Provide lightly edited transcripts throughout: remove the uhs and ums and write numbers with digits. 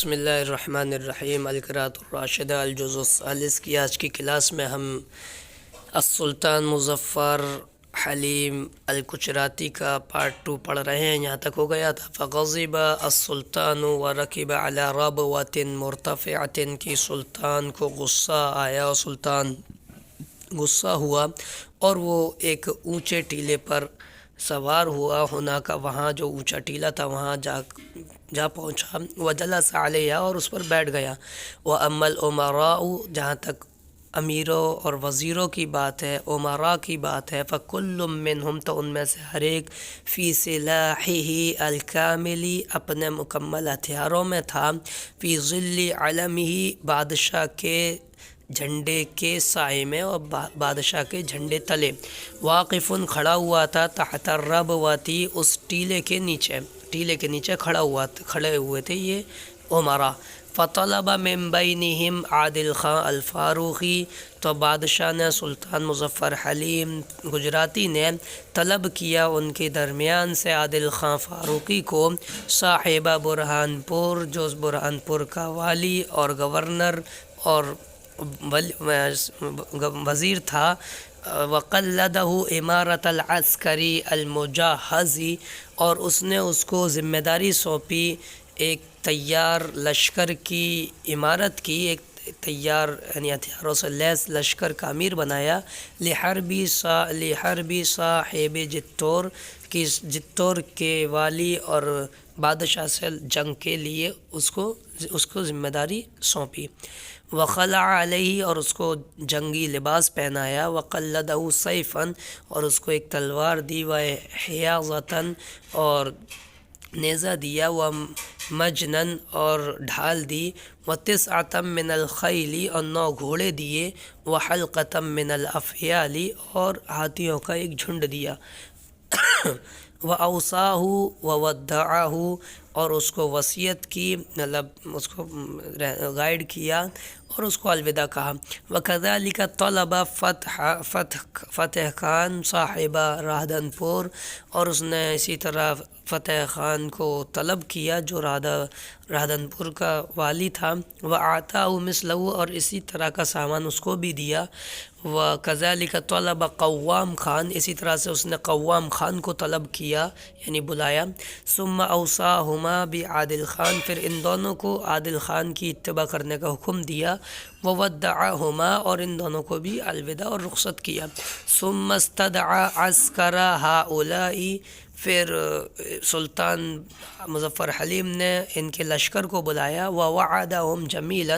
بسم اللہ الرحمن الرحیم القراءة الراشدہ الجزء الثالث کی آج کی کلاس میں ہم السلطان مظفر حلیم الکجراتی کا پارٹ 2 پڑھ رہے ہیں. یہاں تک ہو گیا تھا فغضب السلطان ورکب علی ربوۃ مرتفعۃ کی سلطان کو غصہ آیا اور سلطان غصہ ہوا اور وہ ایک اونچے ٹیلے پر سوار ہوا. ہونا کا وہاں جو اونچا ٹیلا تھا وہاں جا پہنچا. وجلس علیہ اور اس پر بیٹھ گیا. واما الامراء جہاں تک امیروں اور وزیروں کی بات ہے امراء کی بات ہے فکل منہم تو ان میں سے ہر ایک فی سلاحہ الکامل اپنے مکمل ہتھیاروں میں تھا. فی ظل علمہ بادشاہ کے جھنڈے کے سائے میں اور بادشاہ کے جھنڈے تلے. واقف کھڑا ہوا تھا تحت الربوۃ اس ٹیلے کے نیچے کھڑے ہوئے تھے یہ امراء. فطلب من بینہم عادل خان الفاروقی تو بادشاہ نے سلطان مظفر حلیم گجراتی نے طلب کیا ان کے درمیان سے عادل خان فاروقی کو صاحب برہان پور جو برہان پور کا والی اور گورنر اور وزیر تھا. وقلدہ امارت العسکری المجہزی اور اس نے اس کو ذمہ داری سونپی ایک تیار لشکر کی امارت کی. ایک تیار یعنی ہتھیاروں سے لیس لشکر کا امیر بنایا. لحربی صاحب جتور کی جتور کے والی اور بادشاہ سے جنگ کے لیے اس کو ذمہ داری سونپی. وخلع علیہ اور اس کو جنگی لباس پہنایا. وقلدہ سیفا اور اس کو ایک تلوار دی. وحیاضۃ اور نیزہ دیا. ومجنن اور ڈھال دی. وتسعۃ من الخیل اور 9 گھوڑے دیے. وحلقۃ من الافیال اور ہاتھیوں کا ایک جھنڈ دیا. وَأَوْصَاهُ وَوَدَّعَهُ اور اس کو وصیت کی مطلب اس کو گائیڈ کیا اور اس کو الوداع کہا. وَكَذَلِكَ طَلَبَ فتح خان صاحب راہدن پور اور اس نے اسی طرح فتح خان کو طلب کیا جو راہدن پور کا والی تھا. وَأَعْطَاهُ مِثْلَهُ اور اسی طرح کا سامان اس کو بھی دیا. وَكَذَلِكَ طَلَبَ قوام خان اسی طرح سے اس نے قوام خان کو طلب کیا یعنی بلایا. ثم اوصاہما بعادل خان پھر ان دونوں کو عادل خان کی اتباع کرنے کا حکم دیا. وودعہما اور ان دونوں کو بھی الوداع اور رخصت کیا. ثم استدعى عسكر هؤلاء پھر سلطان مظفر حلیم نے ان کے لشکر کو بلایا. ووعدہم جمیلا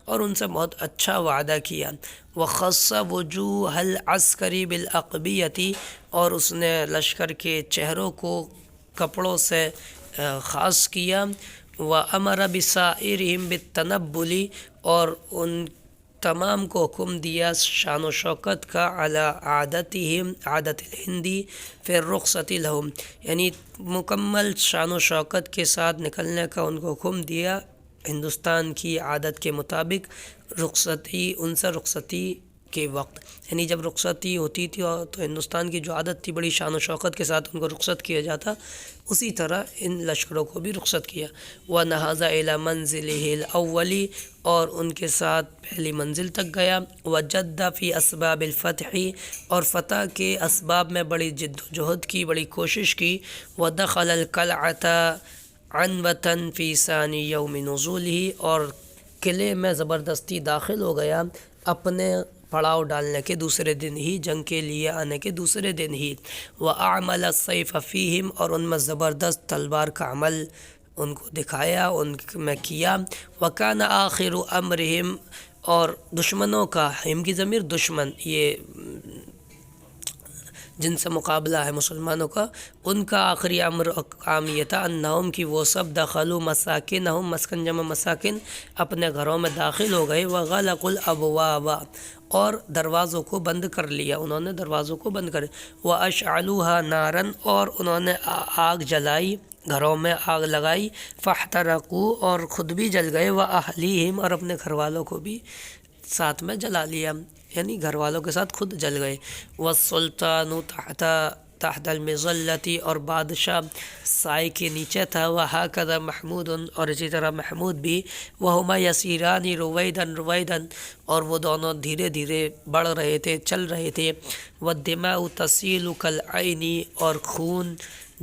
اور ان سے بہت اچھا وعدہ کیا. وخص وجوہ العسکری بالاقبیۃ اور اس نے لشکر کے چہروں کو کپڑوں سے خاص کیا. وامر بسائرہم بالتنبل اور ان تمام کو حکم دیا شان و شوکت کا علی عادتہم عادت الہندی پھر رخصت لہم یعنی مکمل شان و شوکت کے ساتھ نکلنے کا ان کو حکم دیا ہندوستان کی عادت کے مطابق. ان سے رخصتی کے وقت یعنی جب رخصتی ہوتی تھی تو ہندوستان کی جو عادت تھی بڑی شان و شوکت کے ساتھ ان کو رخصت کیا جاتا اسی طرح ان لشکروں کو بھی رخصت کیا. وَنَهَضَ إِلَى مَنْزِلِهِ الْأَوَّلِ اور ان کے ساتھ پہلی منزل تک گیا. وَجَدَّ فِي أَسْبَابِ الْفَتْحِ اور فتح کے اسباب میں بڑی جد و جہد کی بڑی کوشش کی. وَدَخَلَ الْقَلْعَةَ عَنْوَةً فِي ثَانِي يَوْمِ نُزُولِهِ اور قلعے میں زبردستی داخل ہو گیا اپنے پڑاؤ ڈالنے کے دوسرے دن ہی جنگ کے لیے آنے کے دوسرے دن ہی. وَأَعْمَلَ السَّيْفَ فِيهِمْ اور ان میں زبردست تلوار کا عمل ان کو دکھایا ان میں کیا. وَكَانَ آخِرُ أَمْرِهِمْ اور دشمنوں کا ہم کی ضمیر دشمن یہ جن سے مقابلہ ہے مسلمانوں کا ان کا آخری امر کام یہ تھا انہم کی وہ سب دخلوا مساکنہم مسکن جمع مساکن اپنے گھروں میں داخل ہو گئے. وغلقوا الابواب اور دروازوں کو بند کر لیا انہوں نے دروازوں کو بند کر. واشعلوها نارا اور انہوں نے آگ جلائی گھروں میں آگ لگائی. فاحترقوا اور خود بھی جل گئے. واہلیہم اور اپنے گھر والوں کو بھی ساتھ میں جلا لیا یعنی گھر والوں کے ساتھ خود جل گئے. والسلطان تحت تحت المظلتی اور بادشاہ سائے کے نیچے تھا، وہکذا محمود اور اسی طرح محمود بھی، وہما یسیران رویدن رویدن اور وہ دونوں دھیرے دھیرے بڑھ رہے تھے، چل رہے تھے، والدماء تسیل کالعین اور خون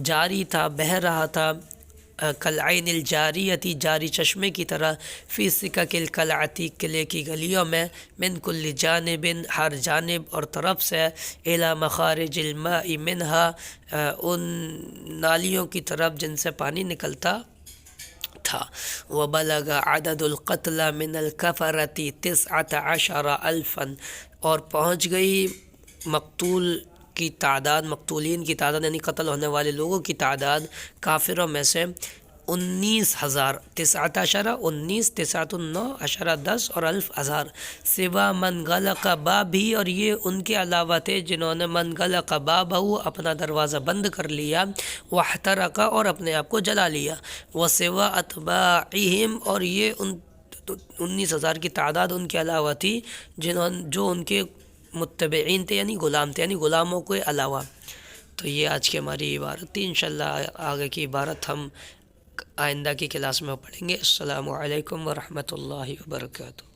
جاری تھا، بہہ رہا تھا، کالعین الجاریتی جاری چشمے کی طرح، فی سکک القلعتی قلعے کی گلیوں میں، من کل جانب ہر جانب اور طرف سے، الی مخارج الماء منہا ان نالیوں کی طرف جن سے پانی نکلتا تھا، وبلغ عدد القتلى من الکفرة 19,000 اور پہنچ گئی مقتول کی تعداد، مقتولین کی تعداد یعنی قتل ہونے والے لوگوں کی تعداد کافروں میں سے 19,000، 19 19 9 10 اور 1000، سوا من غلق بابی اور یہ ان کے علاوہ تھے جنہوں نے من غلق بابہ اپنا دروازہ بند کر لیا، واحترق اور اپنے آپ کو جلا لیا، وسوا اتباعہم اور یہ 19,000 کی تعداد ان کے علاوہ تھی جو ان کے متبعین تھے یعنی غلام تھے، یعنی غلاموں کے علاوہ۔ تو یہ آج کی ہماری عبارت تھی، انشاءاللہ آگے کی عبارت ہم آئندہ کی کلاس میں پڑھیں گے۔ السلام علیکم ورحمۃ اللہ وبرکاتہ۔